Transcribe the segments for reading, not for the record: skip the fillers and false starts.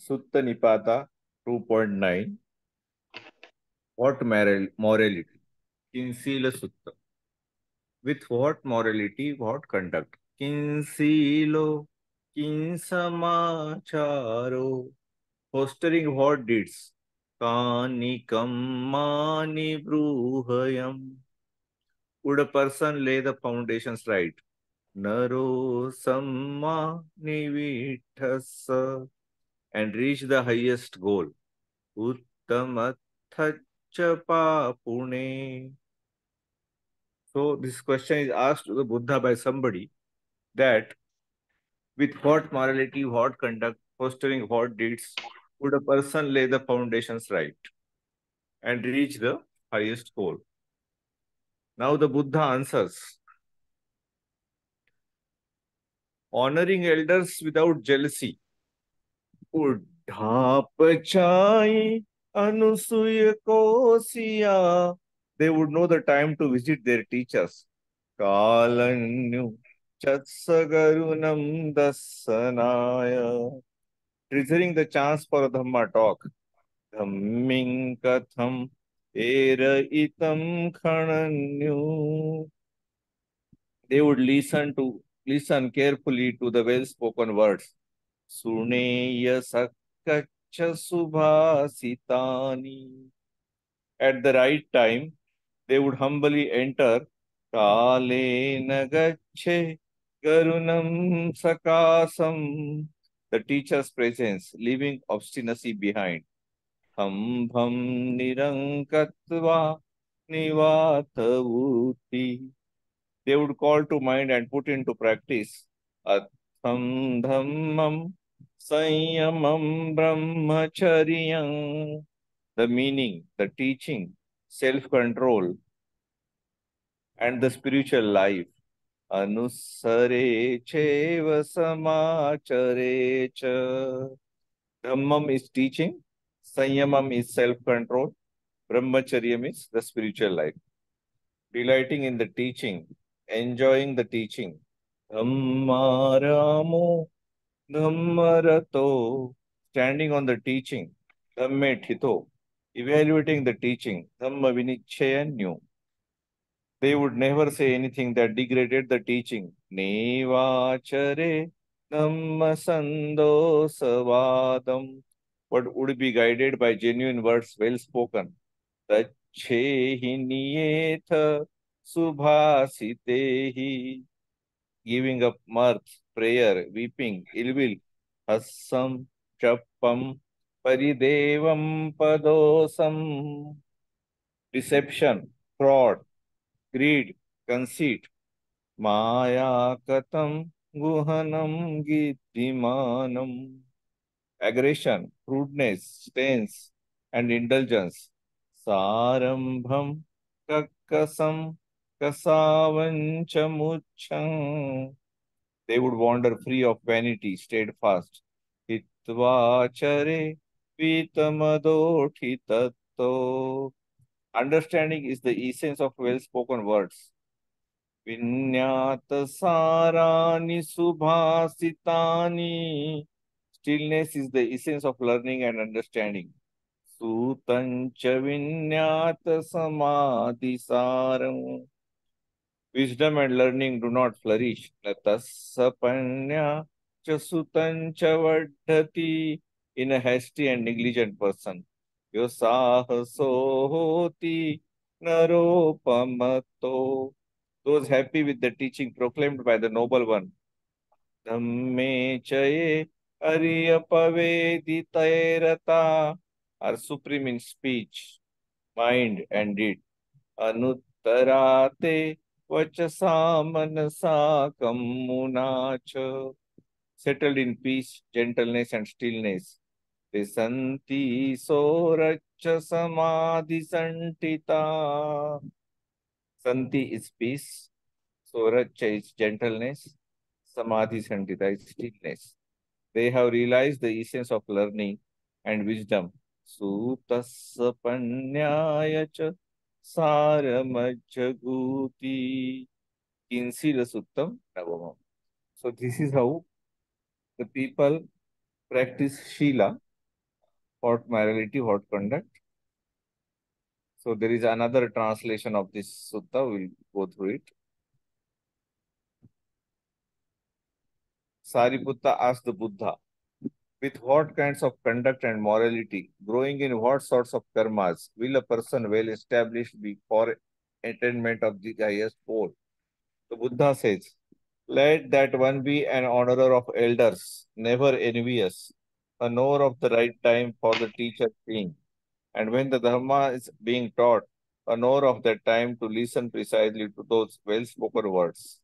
Sutta Nipata 2.9. What morality? Kinsila Sutta. With what morality, what conduct? Kinsilo, kinsamacharo. Fostering what deeds? Kani kammani bruhayam. Would a person lay the foundations right? Naro samma nivithasa. And reach the highest goal. Uttamathacha pune. So this question is asked to the Buddha by somebody that with what morality, what conduct, fostering what deeds would a person lay the foundations right and reach the highest goal? Now the Buddha answers, honoring elders without jealousy. Uddhapachai anusuya kosiya. They would know the time to visit their teachers. Kalanyu chatsagarunam dasanaya. Treasuring the chance for a Dhamma talk. Dhamming katham era itam khananyu. They would listen carefully to the well-spoken words. Suneya sakkacha subhasitani. At the right time, they would humbly enter Kale nagache garunam sakasam, the teacher's presence, leaving obstinacy behind. Hambham nirankatva nivatavuti. They would call to mind and put into practice. Atham dhammam sanyamam brahmacharyam. The meaning, the teaching, self-control, and the spiritual life. Anusare cheva samachare cha. Dhammam is teaching, Sanyamam is self-control, Brahmacharyam is the spiritual life. Delighting in the teaching, enjoying the teaching. Dhammaramo, Dhammarato, standing on the teaching. Dhamme thito, evaluating the teaching. Dhamma vinichchayanyu. They would never say anything that degraded the teaching. Nevachare Dhamma sandosavadam. But would be guided by genuine words well spoken. Tachehi niyetha subhasitehi. Giving up mirth, prayer, weeping, ill will. Hassam, chappam, paridevam padosam. Deception, fraud, greed, conceit, Maya katam guhanam giddimanam. Aggression, rudeness, stains, and indulgence. Sarambham kakkasam kasavanchamucham. They would wander free of vanity, steadfast. Hitvachare vitamadothitatto. Understanding is the essence of well-spoken words. Vinyata sarani subhasitani. Stillness is the essence of learning and understanding. Sutancha vinyata samadhisaram. Wisdom and learning do not flourish. Natasapanya chasutancha vaddhati. In a hasty and negligent person. Yosahaso hoti naropamato. Those happy with the teaching proclaimed by the Noble One. Dhamme chaye ariyapaveditairata are supreme in speech, mind, and deed. Anuttarate vachasamanasa kammunacha. Settled in peace, gentleness, and stillness. Visanti soracha samadhi santita. Santi is peace, soracha is gentleness, samadhi santita is stillness. They have realized the essence of learning and wisdom. Sutassa panyaya cha saramajjaguti. Kinsila Suttam Navamam. So this is how the people practice Shila. Hot morality, hot conduct. So there is another translation of this sutta. We'll go through it. Sariputta asked the Buddha, with what kinds of conduct and morality, growing in what sorts of karmas, will a person well established be for attainment of the highest goal? The Buddha says, let that one be an honorer of elders, never envious, a knower of the right time for the teacher king, and when the Dharma is being taught, a knower of that time to listen precisely to those well spoken words,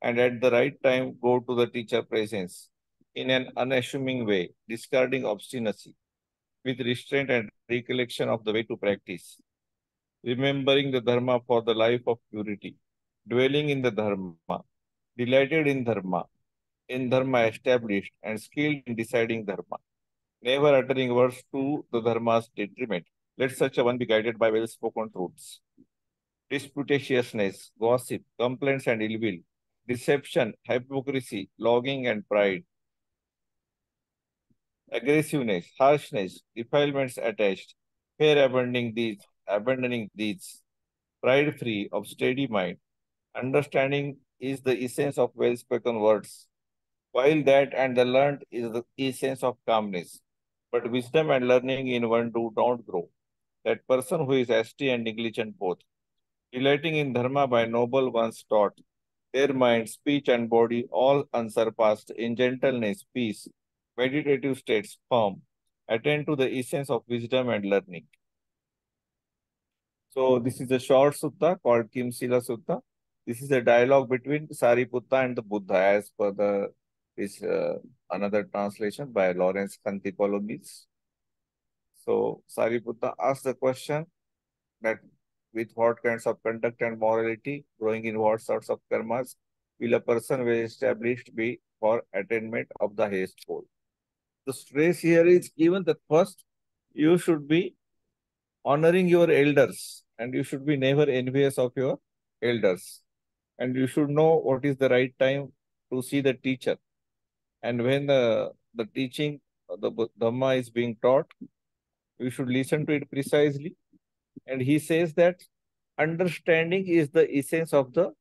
and at the right time go to the teacher presence in an unassuming way, discarding obstinacy, with restraint and recollection of the way to practice, remembering the Dharma for the life of purity, dwelling in the Dharma, delighted in Dharma established, and skilled in deciding Dharma, never uttering words to the Dharma's detriment. Let such a one be guided by well spoken truths. Disputatiousness, gossip, complaints and ill will, deception, hypocrisy, longing and pride, aggressiveness, harshness, defilements attached, fear abandoning these, pride free of steady mind. Understanding is the essence of well spoken words, while that and the learned is the essence of calmness. But wisdom and learning in one do not grow. That person who is hasty and negligent both, delighting in dharma by noble ones taught, their mind, speech, and body all unsurpassed in gentleness, peace, meditative states firm, attend to the essence of wisdom and learning. So this is a short sutta called Kimsila Sutta. This is a dialogue between Sariputta and the Buddha as per the this another translation by Lawrence Kantipologis. So Sariputta asked the question that with what kinds of conduct and morality, growing in what sorts of karmas, will a person well established be for attainment of the highest goal? The stress here is given that first you should be honoring your elders and you should be never envious of your elders. And you should know what is the right time to see the teacher. And when the teaching, the Dhamma is being taught, you should listen to it precisely. And he says that understanding is the essence of the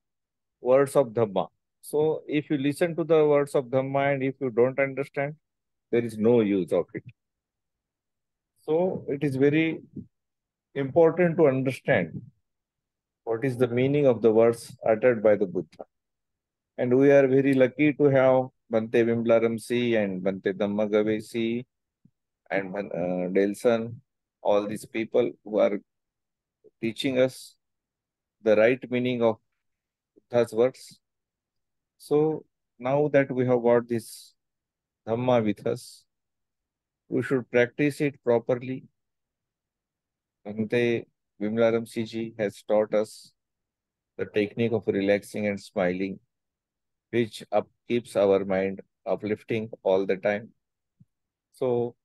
words of Dhamma. So if you listen to the words of Dhamma and if you don't understand, there is no use of it. So it is very important to understand what is the meaning of the words uttered by the Buddha. And we are very lucky to have Bhante Vimlaramsi and Bhante Dhammagavesi and Delson, all these people who are teaching us the right meaning of Buddha's words. So now that we have got this Dhamma with us, we should practice it properly. Bhante Vimlaramsi ji has taught us the technique of relaxing and smiling, which keeps our mind uplifting all the time. So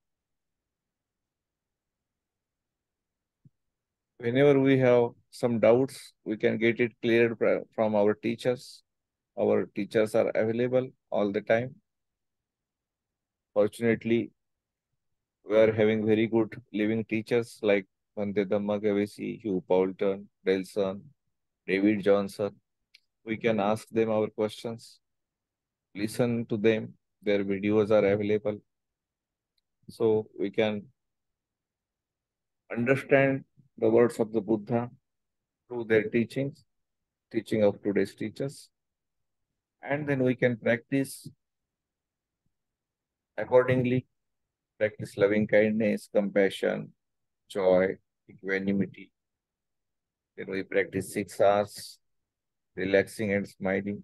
whenever we have some doubts, we can get it cleared from our teachers. Our teachers are available all the time. Fortunately, we are having very good living teachers like Bhante Dhammagavesi, Hugh Poulton, Delson, David Johnson. We can ask them our questions, listen to them. Their videos are available. So we can understand the words of the Buddha through their teachings, teaching of today's teachers. And then we can practice accordingly, practice loving kindness, compassion, joy, equanimity. Then we practice 6 hours, relaxing and smiling.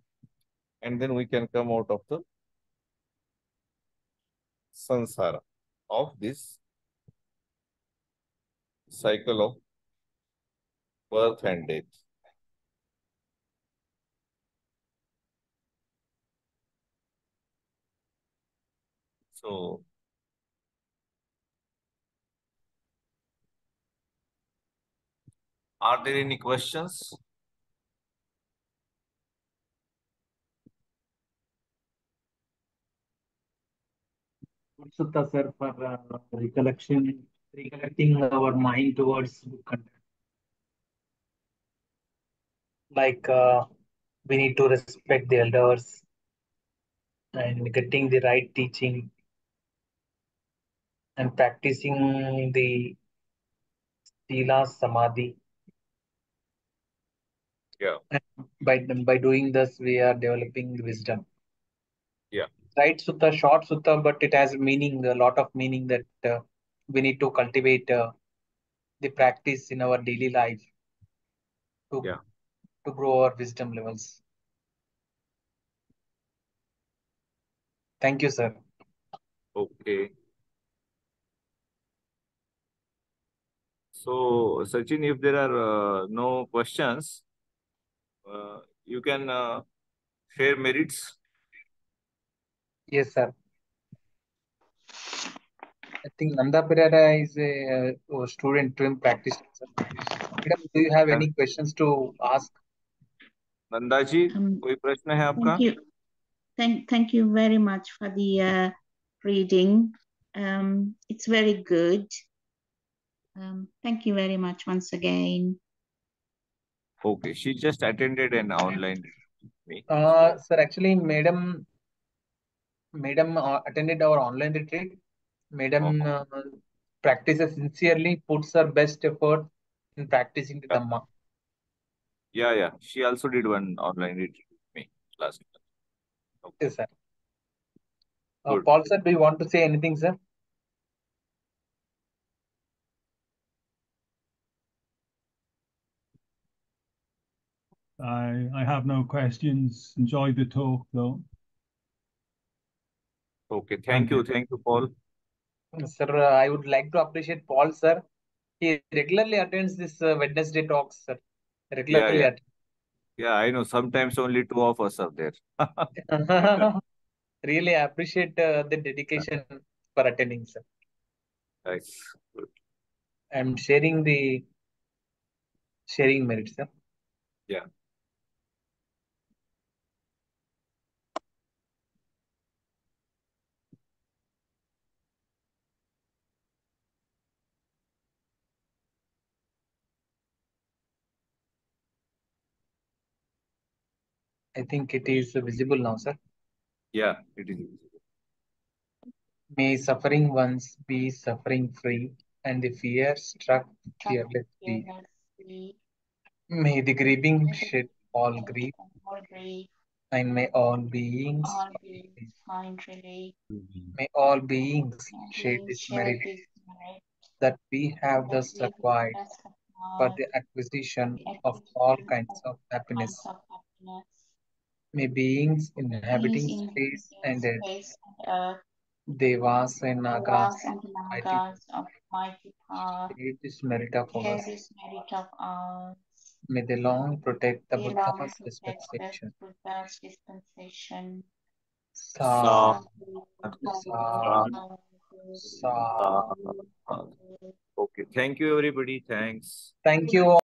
And then we can come out of the samsara of this cycle of birth and death. So, are there any questions? Sutta sir for recollecting our mind towards good conduct. Like we need to respect the elders and getting the right teaching and practicing the sila samadhi. Yeah. And by doing this, we are developing wisdom. Yeah. Right sutta, short sutta, but it has meaning, a lot of meaning that we need to cultivate the practice in our daily life to Yeah. to grow our wisdom levels. Thank you, sir. Okay. So, Sachin, if there are no questions, you can share merits. Yes, sir. I think Nanda Perera is a student twin practitioner, sir. Madam, do you have And any questions to ask? Nanda ji, Um, कोई प्रश्न है आपका? thank you. Thank you very much for the reading. It's very good. Thank you very much once again. Okay, she just attended an online meet. So, Sir, actually, Madam attended our online retreat. uh, Madam practices sincerely, puts her best effort in practicing the yeah, Dhamma. yeah. She also did one online retreat with me last month. Okay, Yes, sir. good. Paul, sir, do you want to say anything, sir? I have no questions. Enjoyed the talk though. Okay, Thank you. thank you, Paul. Sir, I would like to appreciate Paul, sir. He regularly attends this Wednesday talks, sir. Yeah, Regularly yeah, attends. yeah. I know. Sometimes only two of us are there. Really appreciate the dedication for attending, sir, Nice. Good. and sharing merits, sir. Yeah, I think it is visible now, sir. yeah. It is. May suffering ones be suffering free, and the fear struck fearless be. Fearlessly, May the grieving let shed all grief, all grief, and may all beings all beings find relief, may all beings and share we this share merit this merit that we have that thus we acquired possess of for God, the acquisition the of all acquisition kinds of of kinds happiness. of happiness. May beings Beings inhabiting space inhabiting and earth, space and earth, devas and nagas, Devas and mighty Nagas of mighty power, share this merit of share ours. this merit of ours. May they long protect the They long Buddha's protect the dispensation. Buddha's dispensation. Sa, Sa, Sadhu, sa, sadhu, sadhu, sa. sa. sadhu. Okay. Thank you, everybody. Thanks. Thank you